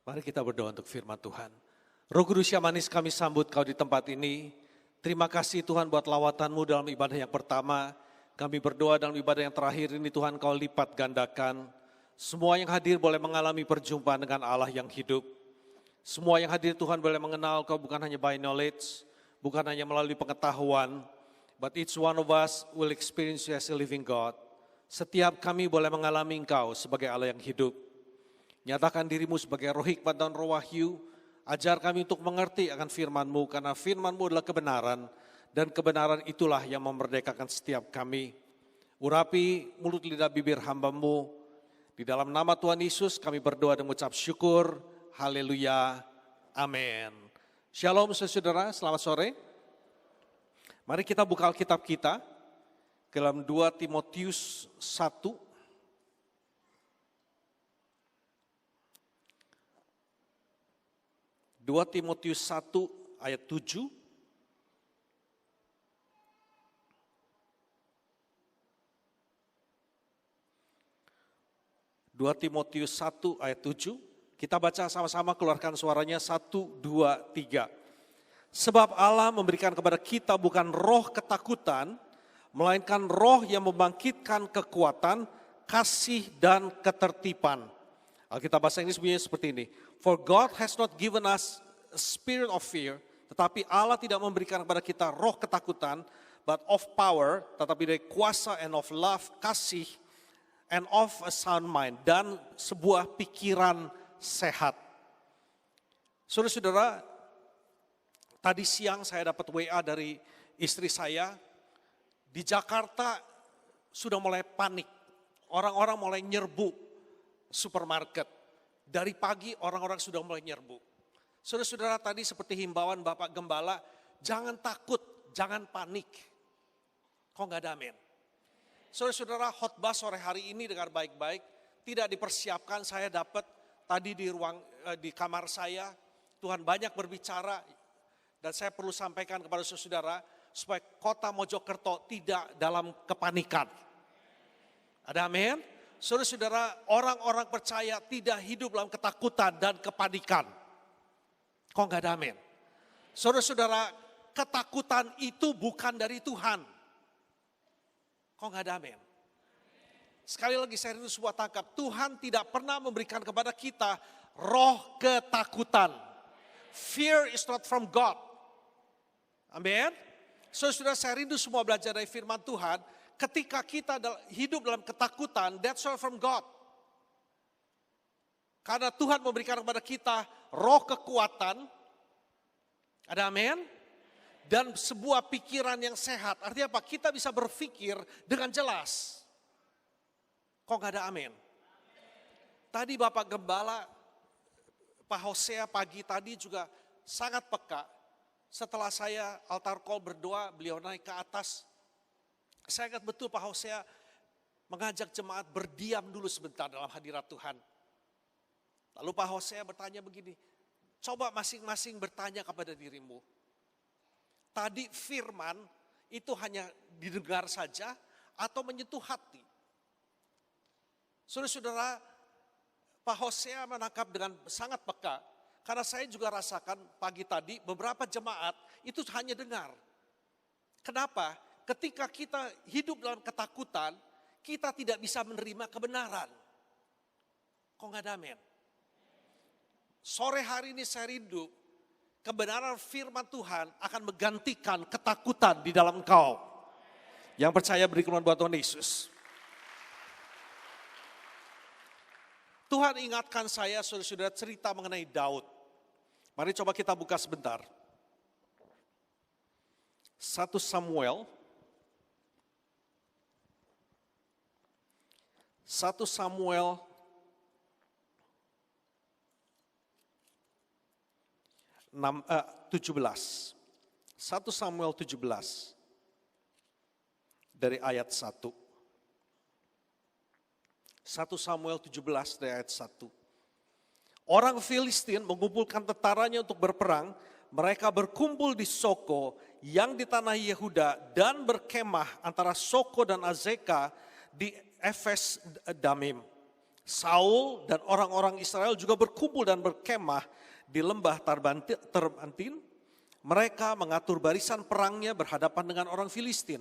Mari kita berdoa untuk firman Tuhan. Roh Kudus yang manis, kami sambut Kau di tempat ini. Terima kasih Tuhan buat lawatan-Mu dalam ibadah yang pertama. Kami berdoa dalam ibadah yang terakhir ini Tuhan Kau lipat gandakan. Semua yang hadir boleh mengalami perjumpaan dengan Allah yang hidup. Semua yang hadir Tuhan boleh mengenal Kau bukan hanya by knowledge, bukan hanya melalui pengetahuan, but each one of us will experience you as a living God. Setiap kami boleh mengalami Engkau sebagai Allah yang hidup. Nyatakan dirimu sebagai roh hikmat dan roh wahyu. Ajar kami untuk mengerti akan firman-Mu, karena firman-Mu adalah kebenaran, dan kebenaran itulah yang memerdekakan setiap kami. Urapi mulut lidah bibir hamba-Mu. Di dalam nama Tuhan Yesus kami berdoa dan mengucap syukur. Haleluya. Amin. Shalom saudara, selamat sore. Mari kita buka Alkitab kita ke dalam 2 Timotius 1. 2 Timotius 1 ayat 7. Timotius 1 ayat 7. Kita baca sama-sama, keluarkan suaranya 1, 2, 3. Sebab Allah memberikan kepada kita bukan roh ketakutan, melainkan roh yang membangkitkan kekuatan, kasih dan ketertiban. Alkitab bahasa Inggris bunyinya seperti ini. For God has not given us a spirit of fear, tetapi Allah tidak memberikan kepada kita roh ketakutan, but of power, tetapi dari kuasa, and of love, kasih, and of a sound mind, dan sebuah pikiran sehat. Saudara-saudara, tadi siang saya dapat WA dari istri saya, di Jakarta sudah mulai panik, orang-orang mulai nyerbu supermarket. Dari pagi orang-orang sudah mulai nyerbu. Saudara-saudara, tadi seperti himbauan Bapak Gembala, jangan takut, jangan panik. Kok nggak ada amin? Saudara-saudara, khotbah sore hari ini dengan baik-baik, tidak dipersiapkan. Saya dapat tadi di kamar saya, Tuhan banyak berbicara, dan saya perlu sampaikan kepada saudara supaya kota Mojokerto tidak dalam kepanikan. Ada amin? Saudara-saudara, orang-orang percaya tidak hidup dalam ketakutan dan kepanikan. Kok nggak ada amin? Saudara-saudara, ketakutan itu bukan dari Tuhan. Kok nggak ada amin? Sekali lagi saya rindu sebuah tangkap. Tuhan tidak pernah memberikan kepada kita roh ketakutan. Fear is not from God. Amin? Saudara-saudara, saya rindu semua belajar dari firman Tuhan. Ketika kita hidup dalam ketakutan, that's all from God. Karena Tuhan memberikan kepada kita roh kekuatan, ada amin? Dan sebuah pikiran yang sehat. Artinya apa? Kita bisa berpikir dengan jelas. Kok gak ada amin? Tadi Bapak Gembala, Pak Hosea pagi tadi juga sangat peka. Setelah saya altar call berdoa, beliau naik ke atas. Saya ingat betul Pak Hosea mengajak jemaat berdiam dulu sebentar dalam hadirat Tuhan. Lalu Pak Hosea bertanya begini, coba masing-masing bertanya kepada dirimu. Tadi firman itu hanya didengar saja atau menyentuh hati? Saudara-saudara, Pak Hosea menangkap dengan sangat peka. Karena saya juga rasakan pagi tadi beberapa jemaat itu hanya dengar. Kenapa? Ketika kita hidup dalam ketakutan, kita tidak bisa menerima kebenaran. Kok nggak ada amin? Sore hari ini saya rindu, kebenaran firman Tuhan akan menggantikan ketakutan di dalam engkau. Yang percaya beri kemuliaan buat Tuhan Yesus. Tuhan ingatkan saya, saudara-saudara, cerita mengenai Daud. Mari coba kita buka sebentar. 1 Samuel 17. 1 Samuel 17 dari ayat 1. 1 Samuel 17 dari ayat 1. Orang Filistin mengumpulkan tentaranya untuk berperang. Mereka berkumpul di Soko yang di tanah Yehuda dan berkemah antara Soko dan Azeka di Efes Damim. Saul dan orang-orang Israel juga berkumpul dan berkemah di lembah Terbantin. Mereka mengatur barisan perangnya berhadapan dengan orang Filistin.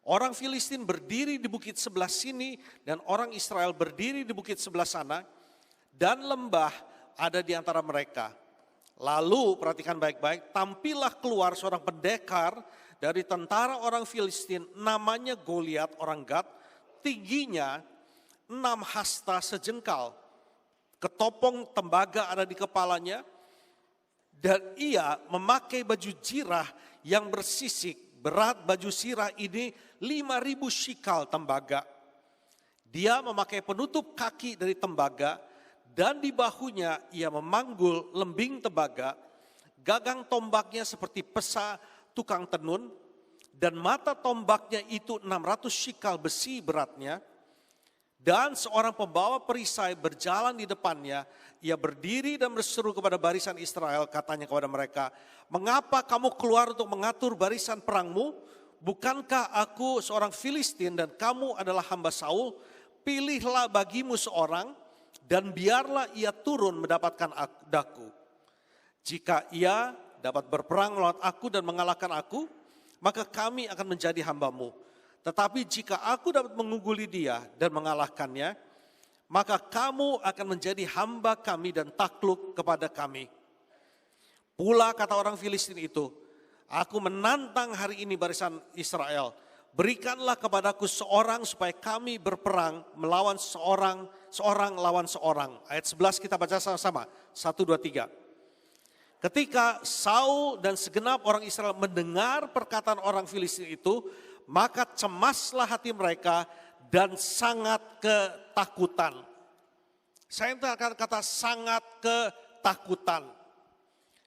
Orang Filistin berdiri di bukit sebelah sini dan orang Israel berdiri di bukit sebelah sana, dan lembah ada di antara mereka. Lalu perhatikan baik-baik, tampillah keluar seorang pendekar dari tentara orang Filistin, namanya Goliat orang Gad, tingginya 6 hasta sejengkal, ketopong tembaga ada di kepalanya, dan ia memakai baju jirah yang bersisik. Berat baju sirah ini 5.000 shikal tembaga. Dia memakai penutup kaki dari tembaga, dan di bahunya ia memanggul lembing tembaga. Gagang tombaknya seperti pesa tukang tenun, dan mata tombaknya itu 600 shikal besi beratnya. Dan seorang pembawa perisai berjalan di depannya. Ia berdiri dan berseru kepada barisan Israel, katanya kepada mereka, "Mengapa kamu keluar untuk mengatur barisan perangmu? Bukankah aku seorang Filistin dan kamu adalah hamba Saul? Pilihlah bagimu seorang dan biarlah ia turun mendapatkan daku. Jika ia dapat berperang melawan aku dan mengalahkan aku, maka kami akan menjadi hambamu. Tetapi jika aku dapat mengungguli dia dan mengalahkannya, maka kamu akan menjadi hamba kami dan takluk kepada kami." Pula kata orang Filistin itu, "Aku menantang hari ini barisan Israel. Berikanlah kepadaku seorang supaya kami berperang melawan seorang lawan seorang." Ayat 11 kita baca sama-sama. 1, 2, 3. Ketika Saul dan segenap orang Israel mendengar perkataan orang Filistin itu, maka cemaslah hati mereka dan sangat ketakutan. Saya akan kata sangat ketakutan.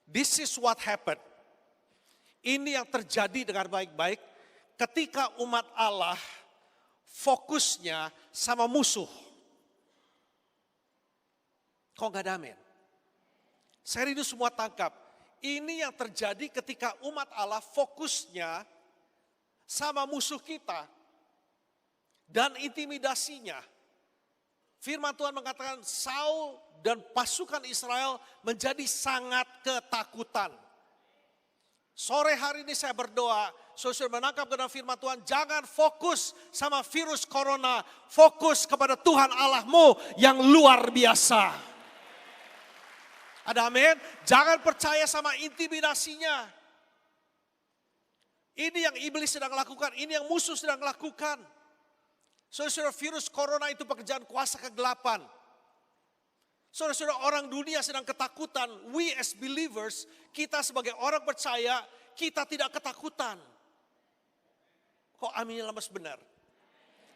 This is what happened. Ini yang terjadi dengan baik-baik ketika umat Allah fokusnya sama musuh. Kok gak ada amin? Saya rindu semua tangkap. Ini yang terjadi ketika umat Allah fokusnya sama musuh kita dan intimidasinya. Firman Tuhan mengatakan Saul dan pasukan Israel menjadi sangat ketakutan. Sore hari ini saya berdoa, saudara menangkap kebenaran firman Tuhan, jangan fokus sama virus corona, fokus kepada Tuhan Allahmu yang luar biasa. Ada amin? Jangan percaya sama intimidasinya. Ini yang iblis sedang lakukan, ini yang musuh sedang lakukan. Saudara-saudara, virus corona itu pekerjaan kuasa kegelapan. Saudara-saudara, orang dunia sedang ketakutan. We as believers, kita sebagai orang percaya, kita tidak ketakutan. Kok aminnya lemes benar?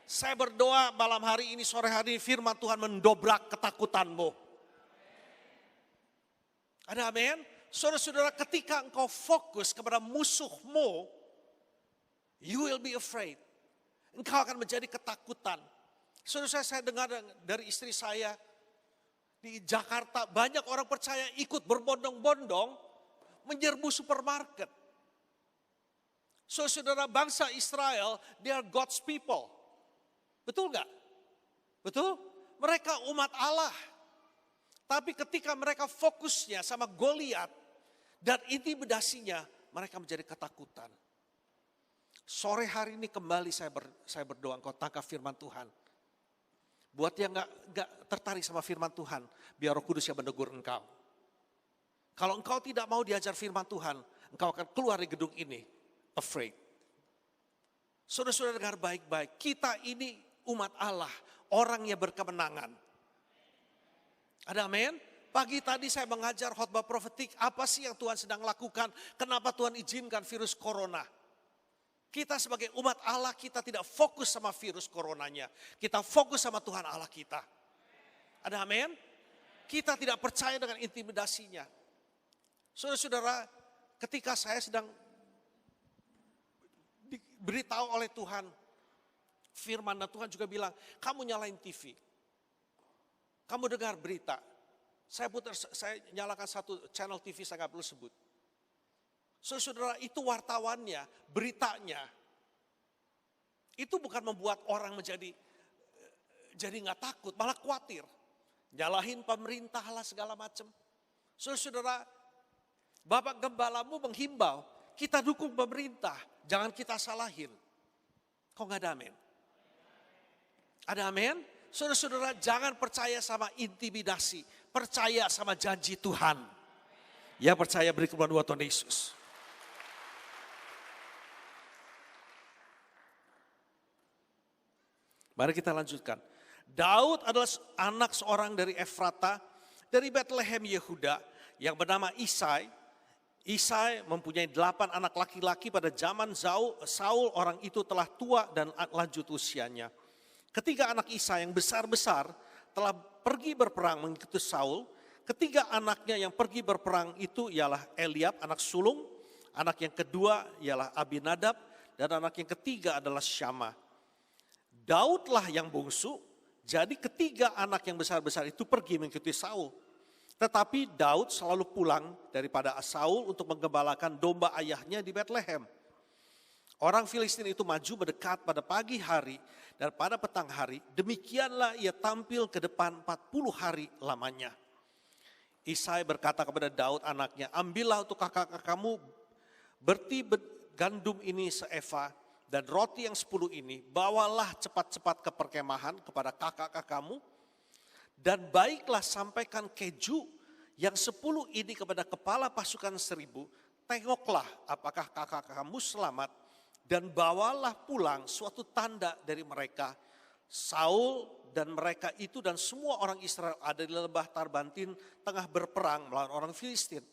Saya berdoa malam hari ini, sore hari ini, firman Tuhan mendobrak ketakutanmu. Ada amin? Saudara-saudara, ketika engkau fokus kepada musuhmu, you will be afraid. Engkau akan menjadi ketakutan. Saudara, saya dengar dari istri saya di Jakarta, banyak orang percaya ikut berbondong-bondong menyerbu supermarket. Saudara, bangsa Israel, they are God's people. Betul nggak? Betul? Mereka umat Allah. Tapi ketika mereka fokusnya sama Goliat dan intimidasinya, mereka menjadi ketakutan. Sore hari ini kembali saya berdoa, engkau tangkap firman Tuhan. Buat yang gak tertarik sama firman Tuhan, biar Roh Kudus yang menegur engkau. Kalau engkau tidak mau diajar firman Tuhan, engkau akan keluar dari gedung ini, afraid. Saudara-saudara dengar baik-baik, kita ini umat Allah, orang yang berkemenangan. Ada amin? Pagi tadi saya mengajar khotbah profetik, apa sih yang Tuhan sedang lakukan, kenapa Tuhan izinkan virus corona. Kita sebagai umat Allah, kita tidak fokus sama virus coronanya. Kita fokus sama Tuhan Allah kita. Ada amin? Kita tidak percaya dengan intimidasinya. Saudara-saudara, ketika saya sedang diberitahu oleh Tuhan, firman dan Tuhan juga bilang, kamu nyalain TV. Kamu dengar berita. Saya nyalakan satu channel TV, saya nggak perlu sebut. Saudara, itu wartawannya, beritanya. Itu bukan membuat orang menjadi Jadi nggak takut, malah khawatir. Nyalahin pemerintah lah segala macam. Saudara-saudara, Bapak Gembalamu menghimbau, kita dukung pemerintah, jangan kita salahin. Kok nggak ada amin? Ada amin? Saudara-saudara, jangan percaya sama intimidasi, percaya sama janji Tuhan. Ya, percaya, beri kemuliaan buat Tuhan Yesus. Mari kita lanjutkan. Daud adalah anak seorang dari Efrata, dari Bethlehem Yehuda, yang bernama Isai. Isai mempunyai 8 anak laki-laki pada zaman Saul, orang itu telah tua dan lanjut usianya. Ketiga anak Isai yang besar-besar telah pergi berperang mengikuti Saul. Ketiga anaknya yang pergi berperang itu ialah Eliab, anak sulung. Anak yang kedua ialah Abinadab, dan anak yang ketiga adalah Syama. Daudlah yang bungsu, jadi ketiga anak yang besar-besar itu pergi mengikuti Saul. Tetapi Daud selalu pulang daripada Saul untuk menggembalakan domba ayahnya di Bethlehem. Orang Filistin itu maju mendekat pada pagi hari dan pada petang hari. Demikianlah ia tampil ke depan 40 hari lamanya. Isai berkata kepada Daud anaknya, ambillah untuk kakak-kakakmu berti gandum ini seeva dan roti yang 10 ini, bawalah cepat-cepat ke perkemahan kepada kakak-kakakmu, dan baiklah sampaikan keju yang 10 ini kepada kepala pasukan 1000, tengoklah apakah kakak-kakakmu selamat, dan bawalah pulang suatu tanda dari mereka. Saul dan mereka itu dan semua orang Israel ada di lembah Tarbantin tengah berperang melawan orang Filistin.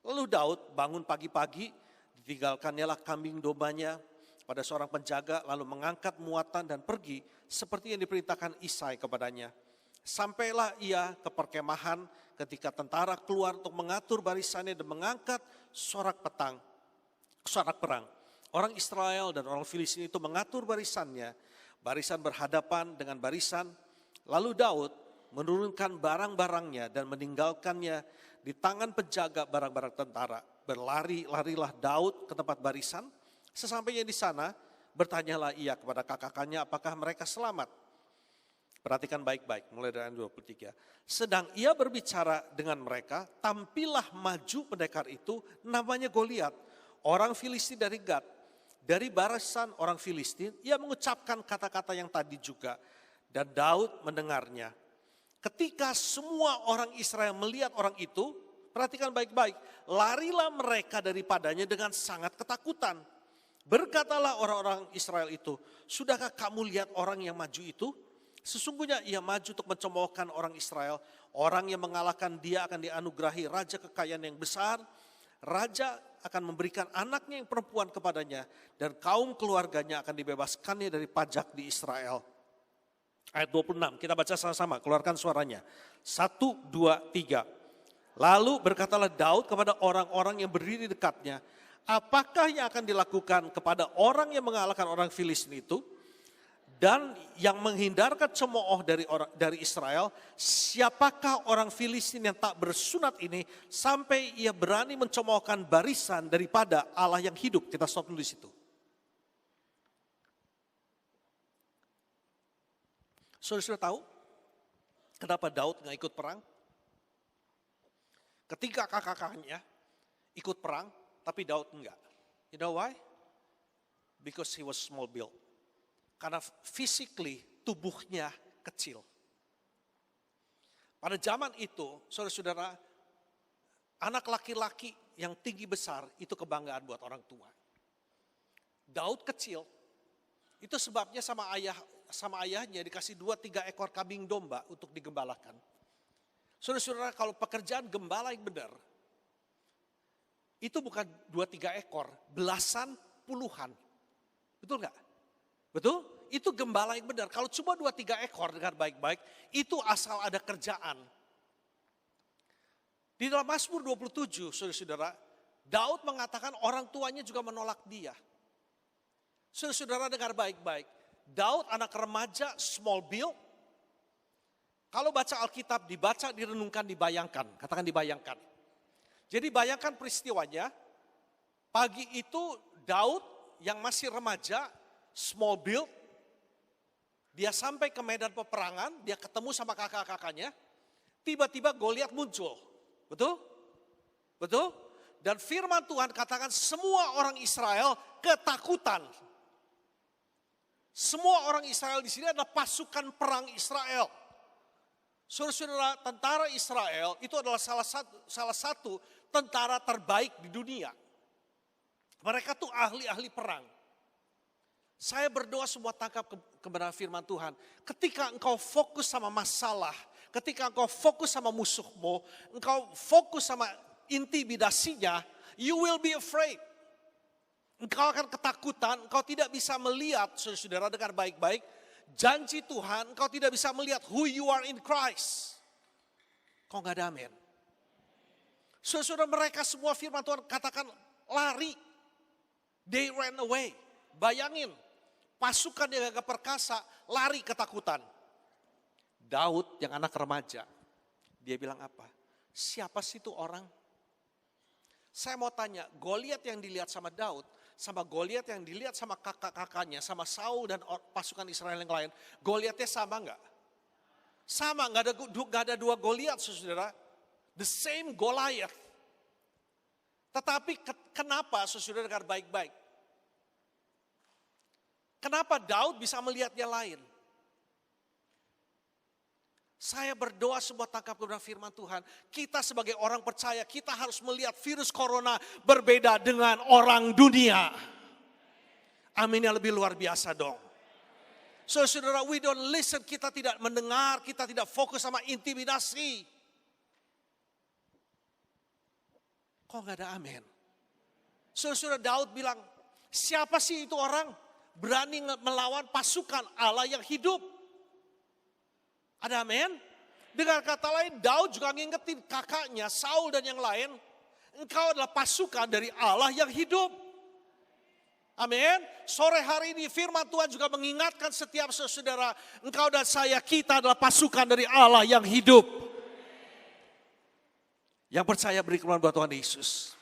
Lalu Daud bangun pagi-pagi, ditinggalkannya lah kambing dombanya pada seorang penjaga, lalu mengangkat muatan dan pergi seperti yang diperintahkan Isai kepadanya. Sampailah ia ke perkemahan ketika tentara keluar untuk mengatur barisannya dan mengangkat sorak perang. Orang Israel dan orang Filistin itu mengatur barisannya, barisan berhadapan dengan barisan. Lalu Daud menurunkan barang-barangnya dan meninggalkannya di tangan penjaga barang-barang tentara. Berlari-larilah Daud ke tempat barisan. Sesampainya di sana, bertanyalah ia kepada kakak-kakaknya apakah mereka selamat. Perhatikan baik-baik, mulai dari ayat 23. Sedang ia berbicara dengan mereka, tampillah maju pendekar itu, namanya Goliat, orang Filistin dari Gad. Dari barisan orang Filistin, ia mengucapkan kata-kata yang tadi juga. Dan Daud mendengarnya. Ketika semua orang Israel melihat orang itu, perhatikan baik-baik, larilah mereka daripadanya dengan sangat ketakutan. Berkatalah orang-orang Israel itu, sudahkah kamu lihat orang yang maju itu? Sesungguhnya ia maju untuk mencemoohkan orang Israel. Orang yang mengalahkan dia akan dianugerahi raja kekayaan yang besar. Raja akan memberikan anaknya yang perempuan kepadanya. Dan kaum keluarganya akan dibebaskannya dari pajak di Israel. Ayat 26, kita baca sama-sama, keluarkan suaranya. 1, 2, 3. Lalu berkatalah Daud kepada orang-orang yang berdiri dekatnya, apakah yang akan dilakukan kepada orang yang mengalahkan orang Filistin itu dan yang menghindarkan cemooh dari Israel? Siapakah orang Filistin yang tak bersunat ini sampai ia berani mencemoohkan barisan daripada Allah yang hidup? Kita stop dulu di situ. Saudara tahu kenapa Daud nggak ikut perang? Ketika kakak-kakaknya ikut perang, tapi Daud enggak. You know why? Because he was small built. Karena physically tubuhnya kecil. Pada zaman itu, saudara-saudara, anak laki-laki yang tinggi besar itu kebanggaan buat orang tua. Daud kecil, itu sebabnya sama ayahnya dikasih 2-3 ekor kambing domba untuk digembalakan. Saudara-saudara, kalau pekerjaan gembala yang benar, itu bukan 2-3 ekor, belasan, puluhan. Betul nggak? Betul? Itu gembala yang benar. Kalau cuma 2-3 ekor dengan baik-baik, itu asal ada kerjaan. Di dalam Mazmur 27, saudara-saudara, Daud mengatakan orang tuanya juga menolak dia. Saudara-saudara dengar baik-baik. Daud anak remaja, small build. Kalau baca Alkitab, dibaca, direnungkan, dibayangkan. Katakan dibayangkan. Jadi bayangkan peristiwanya, pagi itu Daud yang masih remaja, small build, Dia sampai ke medan peperangan, dia ketemu sama kakak-kakaknya, tiba-tiba Goliat muncul. Betul? Betul? Dan firman Tuhan katakan semua orang Israel ketakutan. Semua orang Israel di sini adalah pasukan perang Israel. Saudara-saudara, tentara Israel itu adalah salah satu tentara terbaik di dunia. Mereka tuh ahli-ahli perang. Saya berdoa semua tangkap kebenaran firman Tuhan. Ketika engkau fokus sama masalah, ketika engkau fokus sama musuhmu, engkau fokus sama intimidasinya, you will be afraid. Engkau akan ketakutan, engkau tidak bisa melihat, saudara-saudara, dengar baik-baik, janji Tuhan, engkau tidak bisa melihat who you are in Christ. Kau gak ada amin. Saudara-saudara, mereka semua firman Tuhan katakan lari. They ran away. Bayangin, pasukan yang gagah perkasa lari ketakutan. Daud yang anak remaja, dia bilang apa? Siapa sih itu orang? Saya mau tanya, Goliat yang dilihat sama Daud, sama Goliat yang dilihat sama kakak-kakaknya, sama Saul dan pasukan Israel yang lain, Goliatnya sama enggak? Sama, enggak ada dua Goliat, saudara. The same Goliath. Tetapi kenapa, saudara, dengar baik-baik? Kenapa Daud bisa melihatnya lain? Saya berdoa sebuah tangkap kebenaran firman Tuhan. Kita sebagai orang percaya, kita harus melihat virus corona berbeda dengan orang dunia. Amin, yang lebih luar biasa dong. So saudara, we don't listen, kita tidak mendengar, kita tidak fokus sama intimidasi. Kok gak ada amin? So saudara, Daud bilang, siapa sih itu orang berani melawan pasukan Allah yang hidup? Ada amin? Dengan kata lain, Daud juga ngingetin kakaknya, Saul dan yang lain, engkau adalah pasukan dari Allah yang hidup. Amin. Sore hari ini firman Tuhan juga mengingatkan setiap saudara, engkau dan saya, kita adalah pasukan dari Allah yang hidup. Yang percaya beri kemuliaan buat Tuhan Yesus.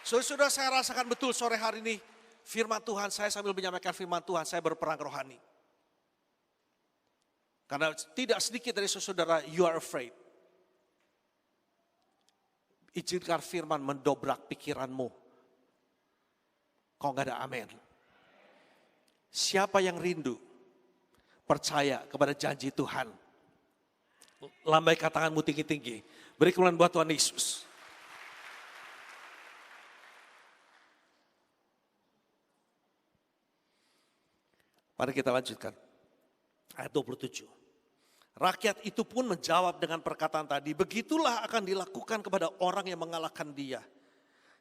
Saudara, saya rasakan betul sore hari ini firman Tuhan, saya sambil menyampaikan firman Tuhan, saya berperang rohani. Karena tidak sedikit dari saudara, you are afraid. Izinkan firman mendobrak pikiranmu. Kau gak ada amin. Siapa yang rindu, percaya kepada janji Tuhan. Lambaikan tanganmu tinggi-tinggi. Beri kemuliaan buat Tuhan Yesus. Mari kita lanjutkan. Ayat 27. Rakyat itu pun menjawab dengan perkataan tadi, begitulah akan dilakukan kepada orang yang mengalahkan dia.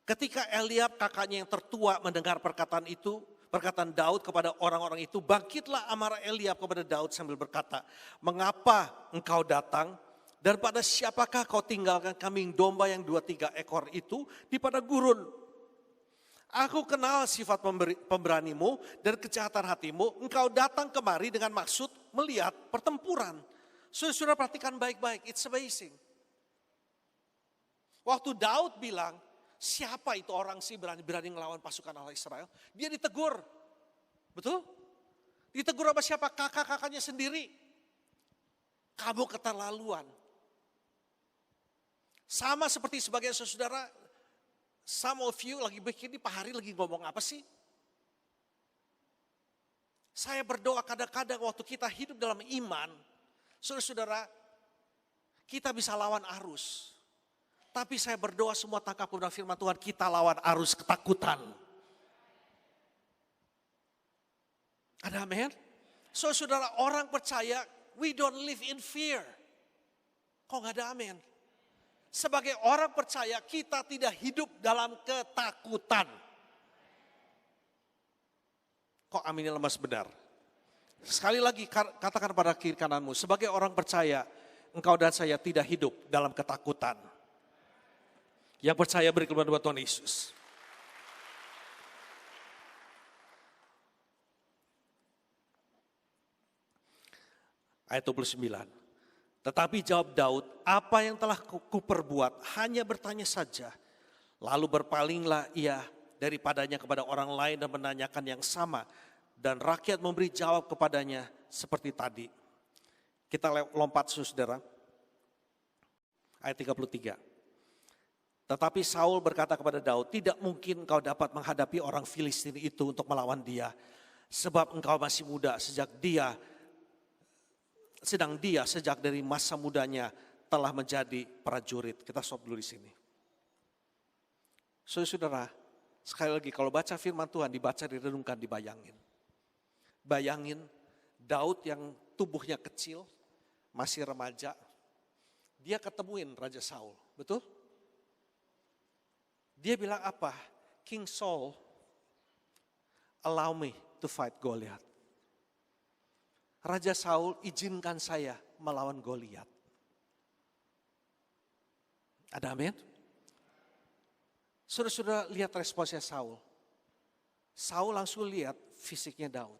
Ketika Eliab kakaknya yang tertua mendengar perkataan itu, perkataan Daud kepada orang-orang itu, bangkitlah amarah Eliab kepada Daud sambil berkata, mengapa engkau datang dan pada siapakah kau tinggalkan kambing domba yang 2-3 ekor itu di padang gurun? Aku kenal sifat pemberanimu dan kejahatan hatimu, engkau datang kemari dengan maksud melihat pertempuran. Sudah perhatikan baik-baik, it's amazing. Waktu Daud bilang, siapa itu orang sih berani ngelawan pasukan Allah Israel? Dia ditegur, betul? Ditegur sama siapa? Kakak-kakaknya sendiri. Kamu keterlaluan. Sama seperti sebagian saudara, some of you lagi begini, Pak Hari lagi ngomong apa sih? Saya berdoa kadang-kadang waktu kita hidup dalam iman, saudara-saudara, kita bisa lawan arus. Tapi saya berdoa semua tangkap kebenaran firman Tuhan, kita lawan arus ketakutan. Ada amin? Saudara, orang percaya, we don't live in fear. Kok gak ada amin? Sebagai orang percaya, kita tidak hidup dalam ketakutan. Kok aminnya lemas benar? Sekali lagi katakan pada kiri kananmu, sebagai orang percaya, engkau dan saya tidak hidup dalam ketakutan. Yang percaya beri kemuliaan buat Tuhan Yesus. Ayat 29. Tetapi jawab Daud, apa yang telah kuperbuat hanya bertanya saja. Lalu berpalinglah ia daripadanya kepada orang lain dan menanyakan yang sama. Dan rakyat memberi jawab kepadanya seperti tadi. Kita lompat saudara. Ayat 33. Tetapi Saul berkata kepada Daud, tidak mungkin kau dapat menghadapi orang Filistin itu untuk melawan dia. Sebab engkau masih muda, sedang dia sejak dari masa mudanya telah menjadi prajurit. Kita stop dulu di sini. Saudara, sekali lagi kalau baca firman Tuhan, dibaca, direnungkan, dibayangin. Bayangin Daud yang tubuhnya kecil, masih remaja, dia ketemuin Raja Saul, betul? Dia bilang apa? King Saul, allow me to fight Goliath. Raja Saul, izinkan saya melawan Goliath. Ada amin? Saudara-saudara lihat responsnya Saul. Saul langsung lihat fisiknya Daud.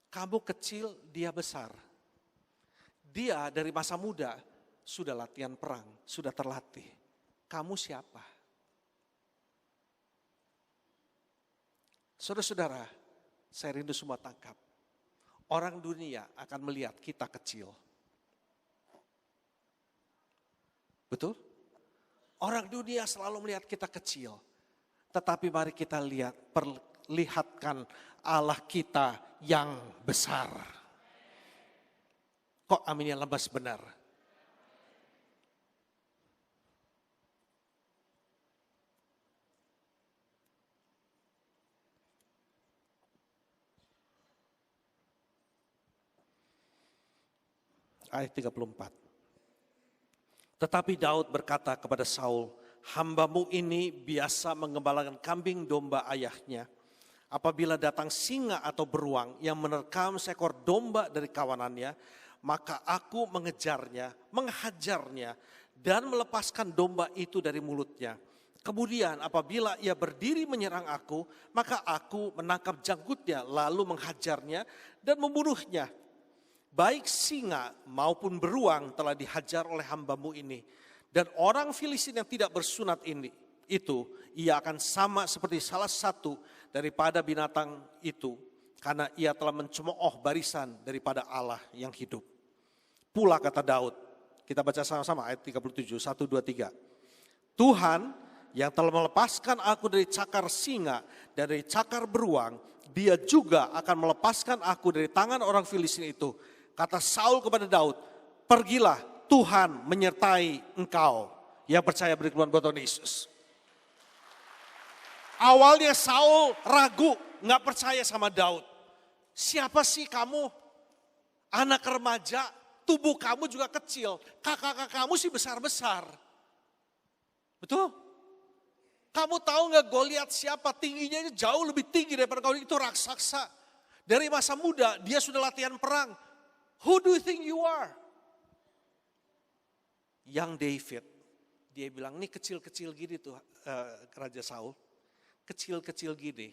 Kamu kecil, dia besar. Dia dari masa muda sudah latihan perang, sudah terlatih. Kamu siapa? Saudara-saudara, saya rindu semua tangkap. Orang dunia akan melihat kita kecil. Betul? Orang dunia selalu melihat kita kecil. Tetapi mari kita perlihatkan Allah kita yang besar. Kok aminnya lemas benar? Ayat 34. Tetapi Daud berkata kepada Saul, hambamu ini biasa mengembalakan kambing domba ayahnya. Apabila datang singa atau beruang yang menerkam seekor domba dari kawanannya, maka aku mengejarnya, menghajarnya, dan melepaskan domba itu dari mulutnya. Kemudian apabila ia berdiri menyerang aku, maka aku menangkap janggutnya, lalu menghajarnya dan membunuhnya. Baik singa maupun beruang telah dihajar oleh hambamu ini. Dan orang Filistin yang tidak bersunat itu, ia akan sama seperti salah satu daripada binatang itu. Karena ia telah mencemooh barisan daripada Allah yang hidup. Pula kata Daud, kita baca sama-sama ayat 37, 1, 2, 3. Tuhan yang telah melepaskan aku dari cakar singa dan dari cakar beruang, dia juga akan melepaskan aku dari tangan orang Filistin itu. Kata Saul kepada Daud, pergilah, Tuhan menyertai engkau. Yang percaya beri kemuliaan buat Tuhan Yesus. Awalnya Saul ragu, gak percaya sama Daud. Siapa sih kamu? Anak remaja, tubuh kamu juga kecil. Kakak-kakak kamu sih besar-besar. Betul? Kamu tahu gak Goliat siapa? Tingginya jauh lebih tinggi daripada kau, itu raksasa. Dari masa muda dia sudah latihan perang. Who do you think you are? Young David, dia bilang, ini kecil-kecil gini tuh Raja Saul. Kecil-kecil gini,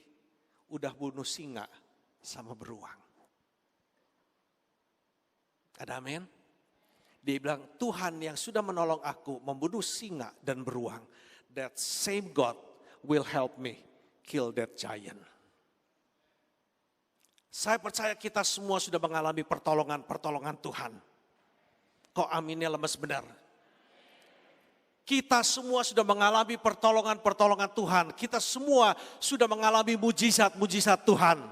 udah bunuh singa sama beruang. Ada amin? Dia bilang, Tuhan yang sudah menolong aku membunuh singa dan beruang. That same God will help me kill that giant. Saya percaya kita semua sudah mengalami pertolongan Tuhan. Kok aminnya lemes benar? Kita semua sudah mengalami pertolongan Tuhan. Kita semua sudah mengalami mujizat Tuhan.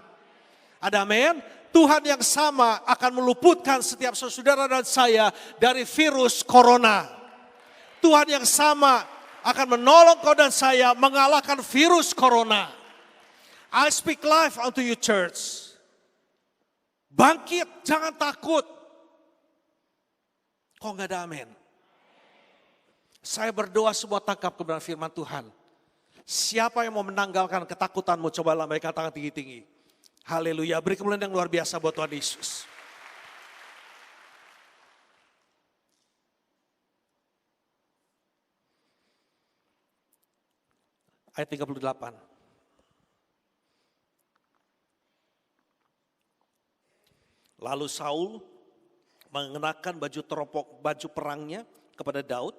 Ada amin? Tuhan yang sama akan meluputkan setiap saudara dan saya dari virus corona. Tuhan yang sama akan menolong kau dan saya mengalahkan virus corona. I speak life unto you, church. Bangkit, jangan takut. Kok gak ada amin? Saya berdoa semua tangkap kebenaran firman Tuhan. Siapa yang mau menanggalkan ketakutanmu, coba lambaikan tangan tinggi-tinggi. Haleluya, beri kemuliaan yang luar biasa buat Tuhan Yesus. Ayat 38. Lalu Saul mengenakan baju perangnya kepada Daud,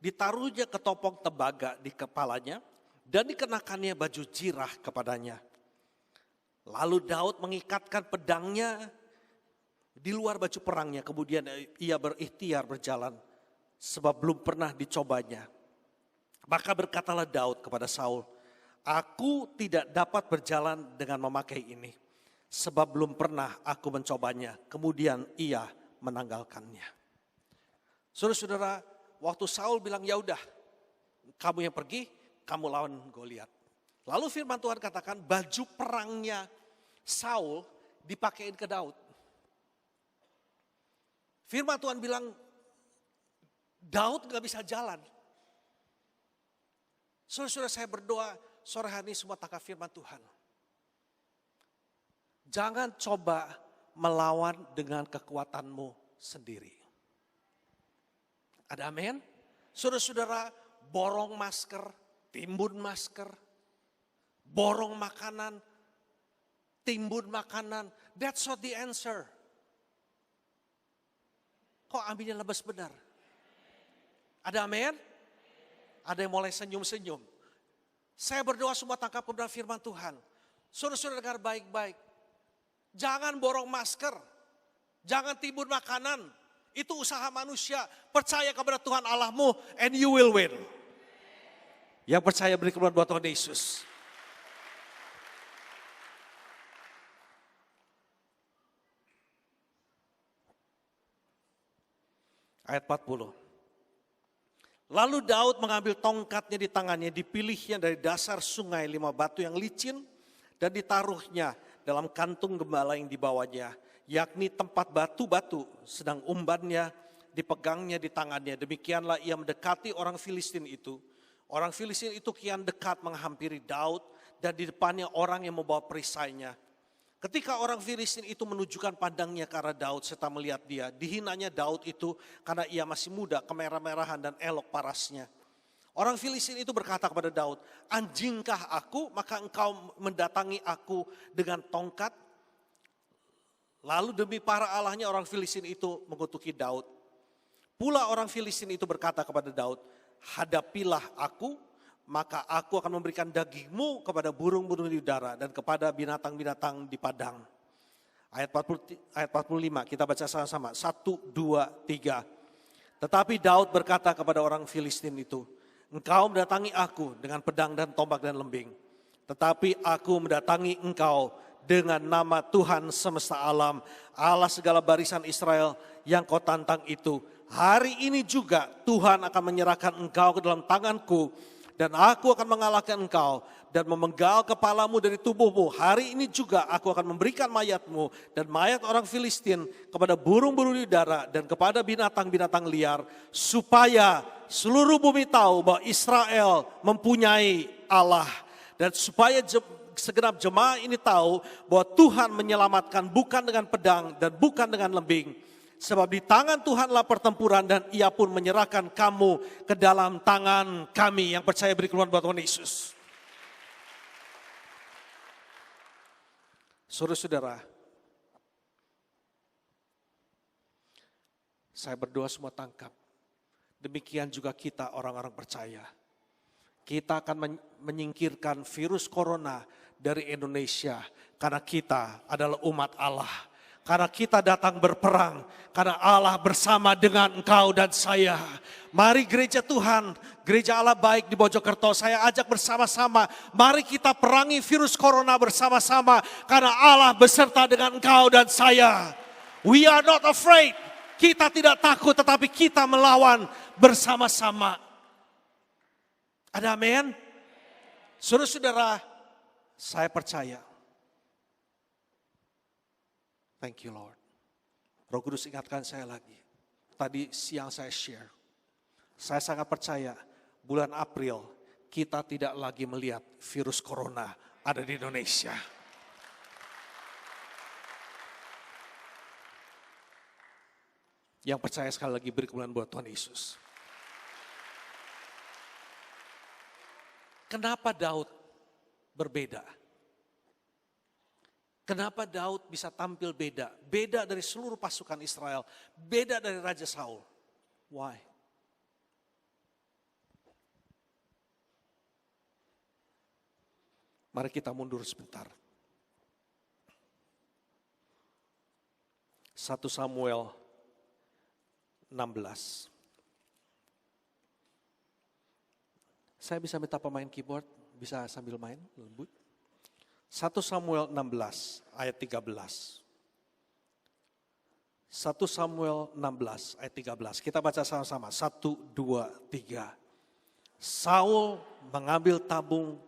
ditaruhnya ketopong tembaga di kepalanya dan dikenakannya baju jirah kepadanya. Lalu Daud mengikatkan pedangnya di luar baju perangnya. Kemudian ia berikhtiar berjalan sebab belum pernah dicobanya. Maka berkatalah Daud kepada Saul, aku tidak dapat berjalan dengan memakai ini, sebab belum pernah aku mencobanya. Kemudian ia menanggalkannya. Saudara-saudara, waktu Saul bilang, ya udah, kamu yang pergi, kamu lawan Goliat. Lalu firman Tuhan katakan baju perangnya Saul dipakein ke Daud. Firman Tuhan bilang Daud gak bisa jalan. Saudara-saudara, saya berdoa sore hari ini semua tangkap firman Tuhan. Jangan coba melawan dengan kekuatanmu sendiri. Ada amin? Saudara-saudara, borong masker, timbun masker, borong makanan, timbun makanan. That's not the answer. Kok aminnya lebes benar? Ada amin? Ada yang mulai senyum-senyum. Saya berdoa semua tangkap kebenaran firman Tuhan. Saudara-saudara dengar baik-baik. Jangan borong masker. Jangan timbun makanan. Itu usaha manusia. Percaya kepada Tuhan Allahmu and you will win. Yang percaya beri kemuliaan buat Tuhan Yesus. Ayat 40. Lalu Daud mengambil tongkatnya di tangannya, dipilihnya dari dasar sungai 5 batu yang licin dan ditaruhnya dalam kantung gembala yang dibawanya, yakni tempat batu-batu, sedang umbannya dipegangnya di tangannya. Demikianlah ia mendekati orang Filistin itu. Orang Filistin itu kian dekat menghampiri Daud dan di depannya orang yang membawa perisainya. Ketika orang Filistin itu menunjukkan pandangnya ke arah Daud serta melihat dia, dihinanya Daud itu karena ia masih muda, kemerah-merahan dan elok parasnya. Orang Filistin itu berkata kepada Daud, anjingkah aku, maka engkau mendatangi aku dengan tongkat? Lalu demi para allahnya orang Filistin itu mengutuki Daud. Pula orang Filistin itu berkata kepada Daud, hadapilah aku, maka aku akan memberikan dagingmu kepada burung-burung di udara dan kepada binatang-binatang di padang. Ayat 45 kita baca sama-sama. 1, 2, 3. Tetapi Daud berkata kepada orang Filistin itu, engkau mendatangi aku dengan pedang dan tombak dan lembing. Tetapi aku mendatangi engkau dengan nama Tuhan semesta alam, Allah segala barisan Israel yang kau tantang itu. Hari ini juga Tuhan akan menyerahkan engkau ke dalam tanganku, dan aku akan mengalahkan engkau dan memenggal kepalamu dari tubuhmu. Hari ini juga aku akan memberikan mayatmu dan mayat orang Filistin kepada burung-burung di udara dan kepada binatang-binatang liar. Supaya seluruh bumi tahu bahwa Israel mempunyai Allah. Dan supaya segenap jemaah ini tahu bahwa Tuhan menyelamatkan bukan dengan pedang dan bukan dengan lembing. Sebab di tangan Tuhanlah pertempuran dan ia pun menyerahkan kamu ke dalam tangan kami. Yang percaya beri kemuliaan buat Tuhan Yesus. Saudara-saudara, saya berdoa semua tangkap. Demikian juga kita orang-orang percaya. Kita akan menyingkirkan virus corona dari Indonesia karena kita adalah umat Allah. Karena kita datang berperang, karena Allah bersama dengan engkau dan saya. Mari gereja Tuhan, gereja Allah baik di Mojokerto, saya ajak bersama-sama. Mari kita perangi virus corona bersama-sama, karena Allah beserta dengan engkau dan saya. We are not afraid, kita tidak takut tetapi kita melawan bersama-sama. Ada amin? Saudara-saudara, saya percaya. Thank you Lord. Roh Kudus ingatkan saya lagi. Tadi siang saya share. Saya sangat percaya bulan April kita tidak lagi melihat virus corona ada di Indonesia. Yang percaya sekali lagi beri kemuliaan buat Tuhan Yesus. Kenapa Daud berbeda? Kenapa Daud bisa tampil beda? Beda dari seluruh pasukan Israel. Beda dari Raja Saul. Why? Mari kita mundur sebentar. 1 Samuel 16. Saya bisa minta pemain keyboard, bisa sambil main lembut. 1 Samuel 16 ayat 13. 1 Samuel 16 ayat 13. Kita baca sama-sama. 1, 2, 3. Saul mengambil tabung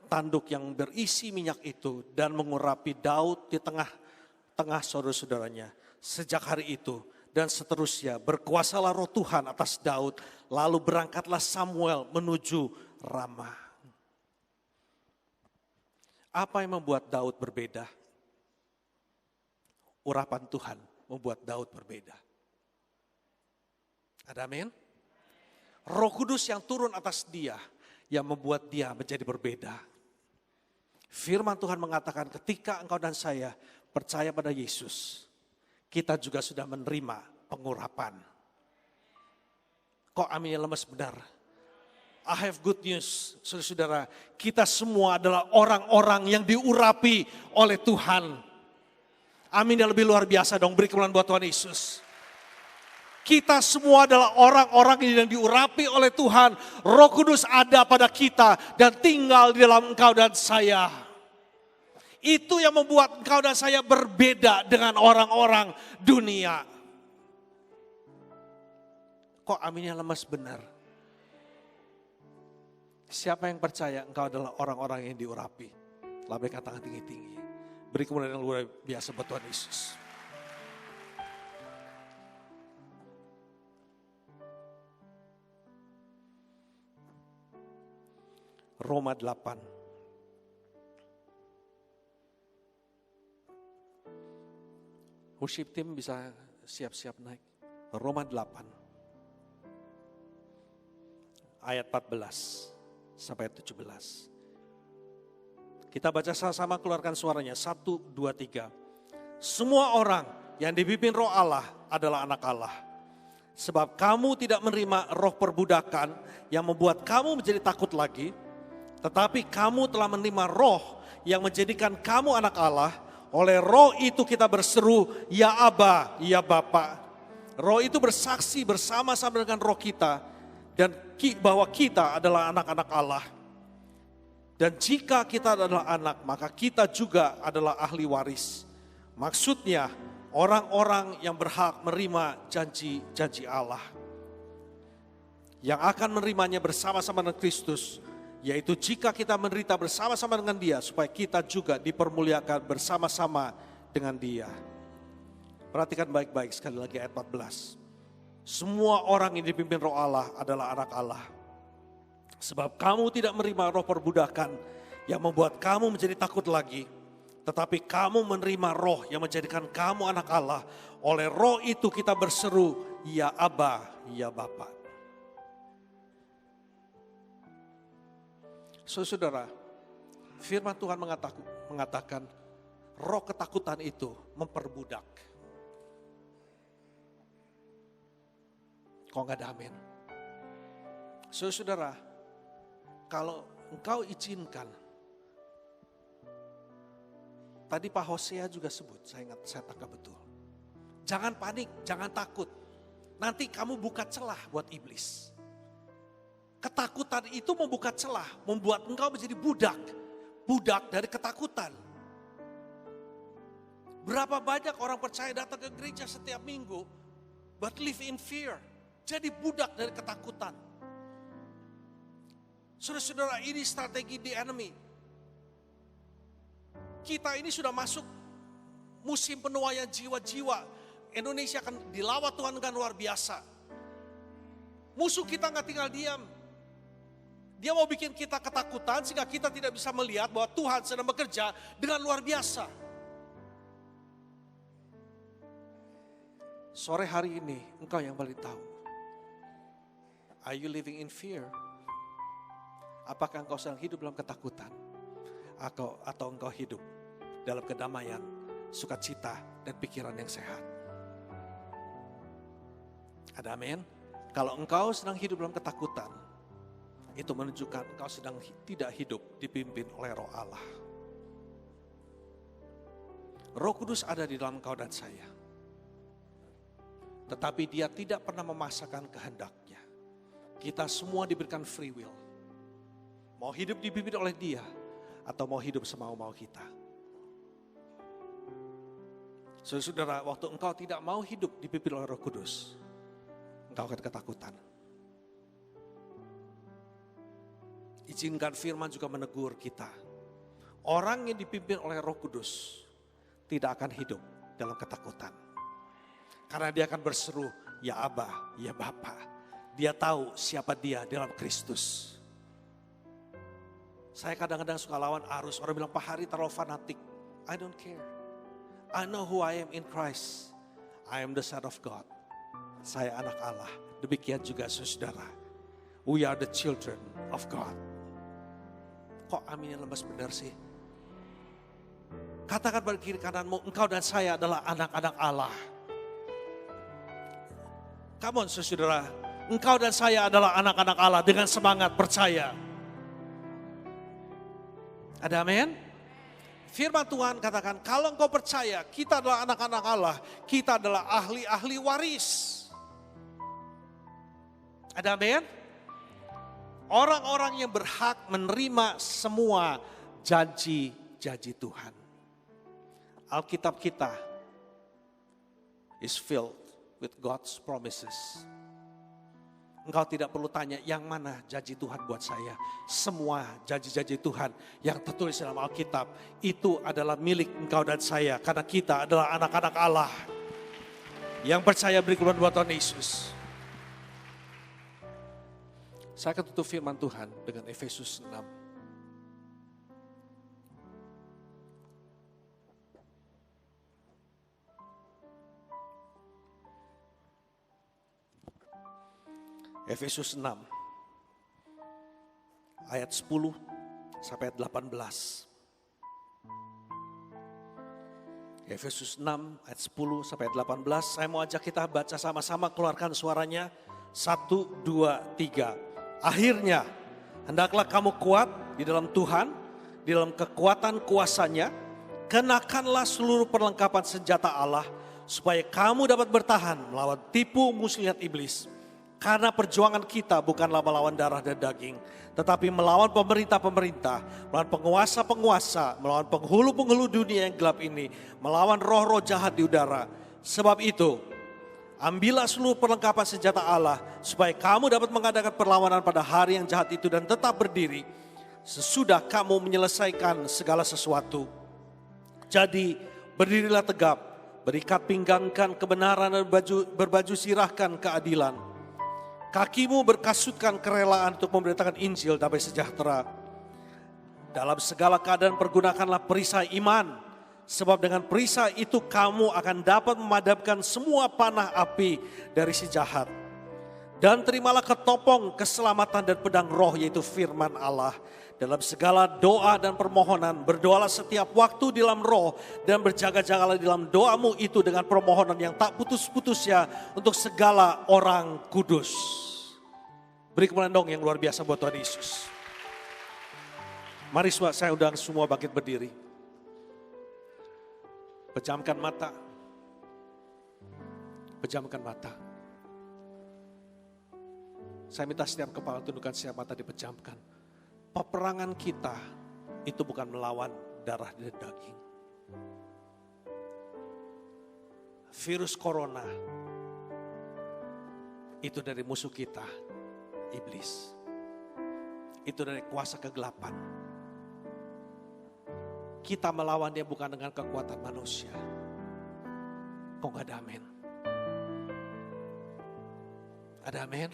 tanduk yang berisi minyak itu dan mengurapi Daud di tengah-tengah saudara-saudaranya. Sejak hari itu dan seterusnya berkuasalah roh Tuhan atas Daud. Lalu berangkatlah Samuel menuju Rama. Apa yang membuat Daud berbeda? Urapan Tuhan membuat Daud berbeda. Ada amin? Roh Kudus yang turun atas dia yang membuat dia menjadi berbeda. Firman Tuhan mengatakan ketika engkau dan saya percaya pada Yesus, kita juga sudah menerima pengurapan. Kok aminnya lemes benar? I have good news, saudara-saudara. Kita semua adalah orang-orang yang diurapi oleh Tuhan. Amin yang lebih luar biasa dong, beri kemuliaan buat Tuhan Yesus. Kita semua adalah orang-orang yang diurapi oleh Tuhan. Roh Kudus ada pada kita dan tinggal di dalam engkau dan saya. Itu yang membuat engkau dan saya berbeda dengan orang-orang dunia. Kok aminnya lemas benar? Siapa yang percaya engkau adalah orang-orang yang diurapi? Lambaikan tangan tinggi-tinggi. Beri kemuliaan yang luar biasa buat Tuhan Yesus. Roma 8. Worship team bisa siap-siap naik. Roma 8. Ayat 14 sampai 17. Kita baca sama-sama, keluarkan suaranya. 1, 2, 3. Semua orang yang dipimpin roh Allah adalah anak Allah. Sebab kamu tidak menerima roh perbudakan yang membuat kamu menjadi takut lagi. Tetapi kamu telah menerima roh yang menjadikan kamu anak Allah. Oleh roh itu kita berseru, ya Aba, ya Bapa. Roh itu bersaksi bersama-sama dengan roh kita. Dan bahwa kita adalah anak-anak Allah. Dan jika kita adalah anak, maka kita juga adalah ahli waris. Maksudnya orang-orang yang berhak menerima janji-janji Allah. Yang akan menerimanya bersama-sama dengan Kristus. Yaitu jika kita menderita bersama-sama dengan Dia, supaya kita juga dipermuliakan bersama-sama dengan Dia. Perhatikan baik-baik sekali lagi ayat 14. Semua orang yang dipimpin roh Allah adalah anak Allah. Sebab kamu tidak menerima roh perbudakan yang membuat kamu menjadi takut lagi. Tetapi kamu menerima roh yang menjadikan kamu anak Allah. Oleh roh itu kita berseru, ya Aba, ya Bapa. Saudara, firman Tuhan mengatakan roh ketakutan itu memperbudak. Kok nggak ada amin? Saudara, kalau engkau izinkan, tadi Pak Hosea juga sebut, saya tangkap betul. Jangan panik, jangan takut. Nanti kamu buka celah buat iblis. Ketakutan itu membuka celah, membuat engkau menjadi budak dari ketakutan. Berapa banyak orang percaya datang ke gereja setiap minggu, but live in fear. Jadi budak dari ketakutan. Saudara-saudara, ini strategi the enemy. Kita ini sudah masuk musim penuaian jiwa-jiwa. Indonesia akan dilawat Tuhan dengan luar biasa. Musuh kita gak tinggal diam. Dia mau bikin kita ketakutan sehingga kita tidak bisa melihat bahwa Tuhan sedang bekerja dengan luar biasa. Sore hari ini engkau yang paling tahu. Are you living in fear? Apakah engkau sedang hidup dalam ketakutan? Atau engkau hidup dalam kedamaian, sukacita, dan pikiran yang sehat? Ada amin? Kalau engkau sedang hidup dalam ketakutan, itu menunjukkan engkau sedang tidak hidup dipimpin oleh roh Allah. Roh Kudus ada di dalam engkau dan saya. Tetapi dia tidak pernah memaksakan kehendaknya. Kita semua diberikan free will. Mau hidup dipimpin oleh dia atau mau hidup semau-mau kita. Saudara, waktu engkau tidak mau hidup dipimpin oleh Roh Kudus, engkau akan ketakutan. Izinkan firman juga menegur kita. Orang yang dipimpin oleh Roh Kudus tidak akan hidup dalam ketakutan. Karena dia akan berseru, ya Aba, ya Bapa. Dia tahu siapa dia dalam Kristus. Saya kadang-kadang suka lawan arus. Orang bilang, Pak Hari terlalu fanatik. I don't care. I know who I am in Christ. I am the Son of God. Saya anak Allah. Demikian juga saudara. We are the children of God. Kok aminnya lemas benar sih? Katakan pada kiri kananmu, engkau dan saya adalah anak-anak Allah. Come on saudara, engkau dan saya adalah anak-anak Allah dengan semangat percaya. Ada amin? Firman Tuhan katakan, kalau engkau percaya kita adalah anak-anak Allah, kita adalah ahli-ahli waris. Ada amin? Orang-orang yang berhak menerima semua janji-janji Tuhan. Alkitab kita is filled with God's promises. Engkau tidak perlu tanya yang mana janji Tuhan buat saya. Semua janji-janji Tuhan yang tertulis dalam Alkitab itu adalah milik engkau dan saya. Karena kita adalah anak-anak Allah yang percaya beri keluar buat Tuhan Yesus. Saya akan tutup firman Tuhan dengan Efesus 6. Efesus 6 ayat 10 sampai ayat 18. Efesus 6 ayat 10 sampai ayat 18. Saya mau ajak kita baca sama-sama, keluarkan suaranya. 1, 2, 3. Akhirnya hendaklah kamu kuat di dalam Tuhan, di dalam kekuatan kuasanya. Kenakanlah seluruh perlengkapan senjata Allah supaya kamu dapat bertahan melawan tipu muslihat iblis. Karena perjuangan kita bukanlah melawan darah dan daging, tetapi melawan pemerintah-pemerintah, melawan penguasa-penguasa, melawan penghulu-penghulu dunia yang gelap ini, melawan roh-roh jahat di udara. Sebab itu, ambillah seluruh perlengkapan senjata Allah, supaya kamu dapat mengadakan perlawanan pada hari yang jahat itu dan tetap berdiri, sesudah kamu menyelesaikan segala sesuatu. Jadi, berdirilah tegap, berikat pinggangkan kebenaran dan berbaju sirahkan keadilan. Kakimu berkasutkan kerelaan untuk memberitakan Injil damai sejahtera. Dalam segala keadaan pergunakanlah perisai iman. Sebab dengan perisai itu kamu akan dapat memadamkan semua panah api dari si jahat. Dan terimalah ketopong keselamatan dan pedang roh, yaitu firman Allah. Dalam segala doa dan permohonan berdoalah setiap waktu di dalam roh. Dan berjaga-jagalah di dalam doamu itu dengan permohonan yang tak putus-putusnya untuk segala orang kudus. Beri kemuliaan dong yang luar biasa buat Tuhan Yesus. Mari saya undang semua bangkit berdiri. Pejamkan mata. Pejamkan mata. Saya minta setiap kepala tundukkan, setiap mata dipejamkan. Peperangan kita itu bukan melawan darah dan daging. Virus corona itu dari musuh kita, iblis. Itu dari kuasa kegelapan. Kita melawannya bukan dengan kekuatan manusia. Kok gak ada amin? Ada amin?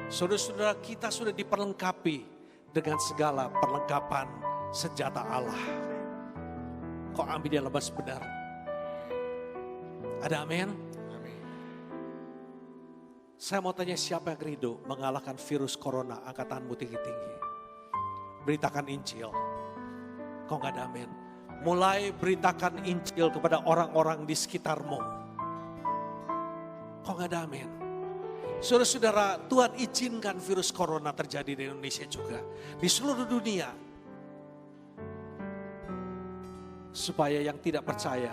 Saudara-saudara, kita sudah diperlengkapi dengan segala perlengkapan senjata Allah. Kok ambilnya lemas benar? Ada amin? Amin. Saya mau tanya, siapa yang rindu mengalahkan virus corona? Angkat tanganmu tinggi-tinggi. Beritakan Injil. Kok gak ada amin? Mulai beritakan Injil kepada orang-orang di sekitarmu. Kok gak ada amin? Saudara-saudara, Tuhan izinkan virus corona terjadi di Indonesia juga. Di seluruh dunia. Supaya yang tidak percaya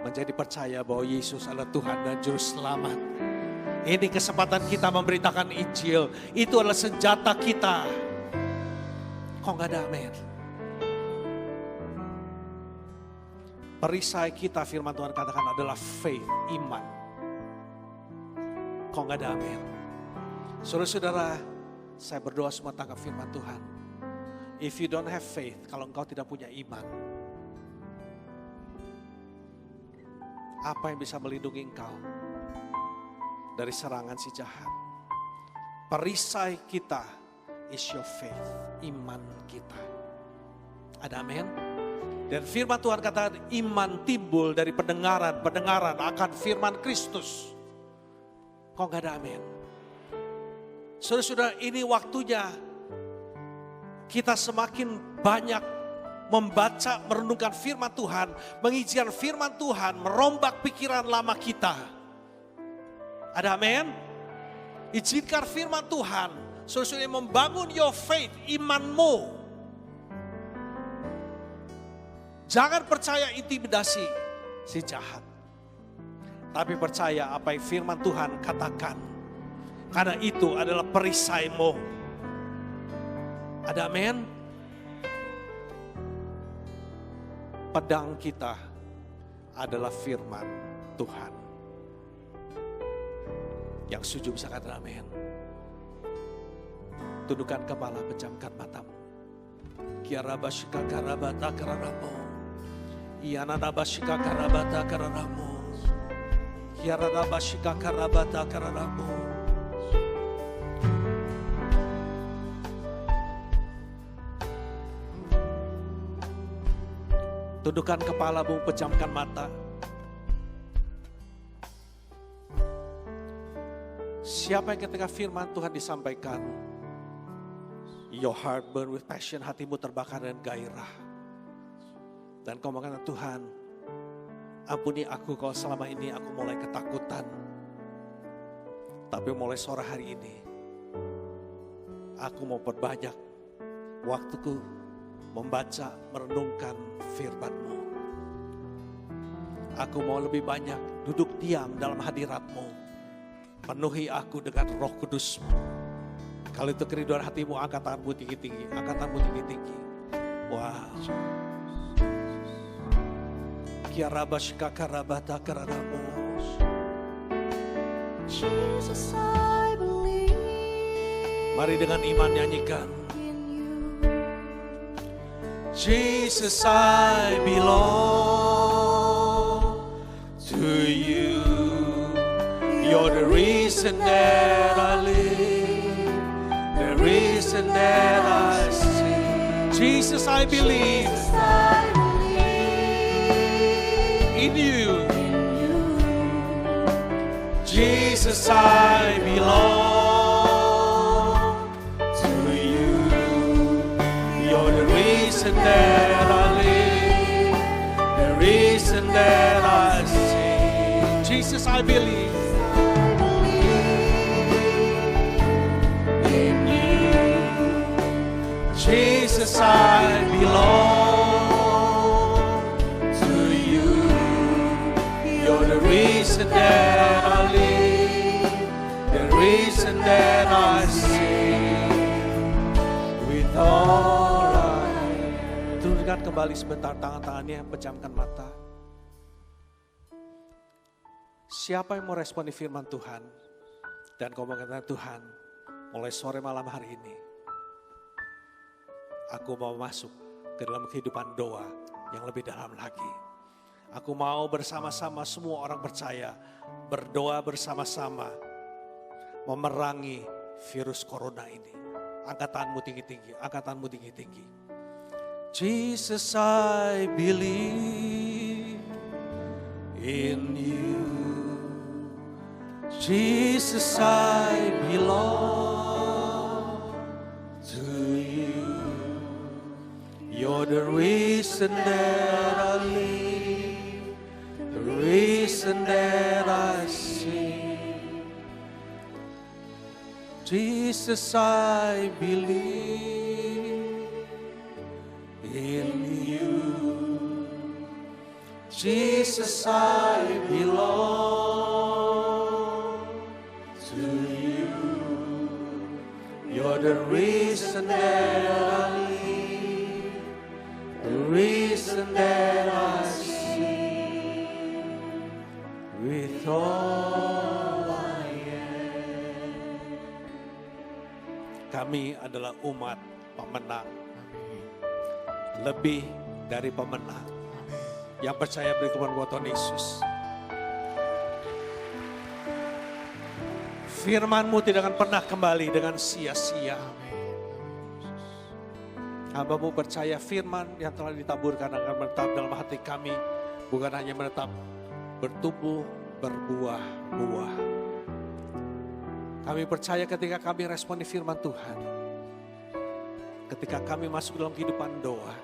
menjadi percaya bahwa Yesus adalah Tuhan dan Juru Selamat. Ini kesempatan kita memberitakan Injil. Itu adalah senjata kita. Kok gak ada amin? Perisai kita firman Tuhan katakan adalah faith, iman. Kok gak ada amin? Saudara-saudara, saya berdoa semua tangkap firman Tuhan. If you don't have faith, kalau engkau tidak punya iman, apa yang bisa melindungi engkau dari serangan si jahat? Perisai kita is your faith, iman kita. Ada amin? Dan firman Tuhan kata iman timbul dari pendengaran akan firman Kristus. Kok gak ada amin? Saudara-saudara, ini waktunya kita semakin banyak membaca, merenungkan firman Tuhan, mengizinkan firman Tuhan merombak pikiran lama kita. Ada amin? Izinkan firman Tuhan, saudara-saudara, membangun your faith, imanmu. Jangan percaya intimidasi si jahat, tapi percaya apa yang firman Tuhan katakan. Karena itu adalah perisaimu. Ada amin? Pedang kita adalah firman Tuhan. Yang setuju bisa kata amin. Tundukkan kepala, pejamkan matamu. Kiarabashika karabata kararamu. Iyanadabashika karabata kararamu. Kiarabashika karabata kararamu. Tundukkan kepalamu, pejamkan mata. Siapa yang ketika firman Tuhan disampaikan, your heart burn with passion, hatimu terbakar dengan gairah. Dan kau mengatakan, Tuhan, ampuni aku kalau selama ini aku mulai ketakutan. Tapi mulai sore hari ini, aku mau perbanyak waktuku membaca, merenungkan firman-Mu. Aku mau lebih banyak duduk diam dalam hadirat-Mu. Penuhi aku dengan Roh Kudus-Mu. Kalau itu kerinduan hatimu, angkat tanganmu tinggi-tinggi. Angkat tanganmu tinggi-tinggi. Wow. Kiarabashika karabata kararamus. Jesus, I believe. Mari dengan iman nyanyikan. Jesus, I belong to you. You're the reason that I live, the reason that I sing. Jesus, I believe in you. Jesus, I belong to you. You're the reason that I live, the reason that I sing. Jesus, I believe in you. Jesus, I belong to you. You're the reason that I live, the reason that I sing. With all turunkan kembali sebentar tangan-tangannya, pejamkan mata. Siapa yang mau responi firman Tuhan? Dan kau mengatakan, Tuhan, mulai sore malam hari ini, aku mau masuk ke dalam kehidupan doa yang lebih dalam lagi. Aku mau bersama-sama semua orang percaya, berdoa bersama-sama, memerangi virus corona ini. Angkat tanganmu tinggi-tinggi, angkat tanganmu tinggi-tinggi. Jesus, I believe in you. Jesus, I belong to you. You're the reason that I live, the reason that I sing. Jesus, I believe in you. Jesus, I belong to you. You're the reason that I live, the reason that I sing, with all I am. Kami adalah umat pemenang, lebih dari pemenang. Yang percaya beri kepada buat Tuhan Yesus. Firman-Mu tidak akan pernah kembali dengan sia-sia. Hamba-Mu percaya firman yang telah ditaburkan akan menetap dalam hati kami. Bukan hanya menetap, bertumbuh, berbuah-buah. Kami percaya ketika kami responi firman Tuhan. Ketika kami masuk dalam kehidupan doa.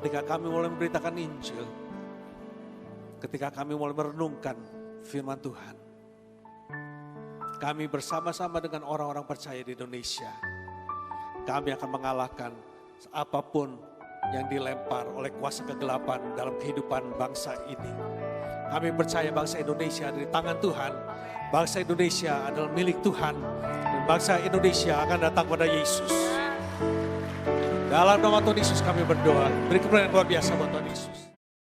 Ketika kami mulai memberitakan Injil. Ketika kami mulai merenungkan firman Tuhan. Kami bersama-sama dengan orang-orang percaya di Indonesia. Kami akan mengalahkan apapun yang dilempar oleh kuasa kegelapan dalam kehidupan bangsa ini. Kami percaya bangsa Indonesia ada di tangan Tuhan. Bangsa Indonesia adalah milik Tuhan. Dan bangsa Indonesia akan datang pada Yesus. Dalam nama Tuhan Yesus kami berdoa. Beri kemuliaan luar biasa buat Tuhan Yesus.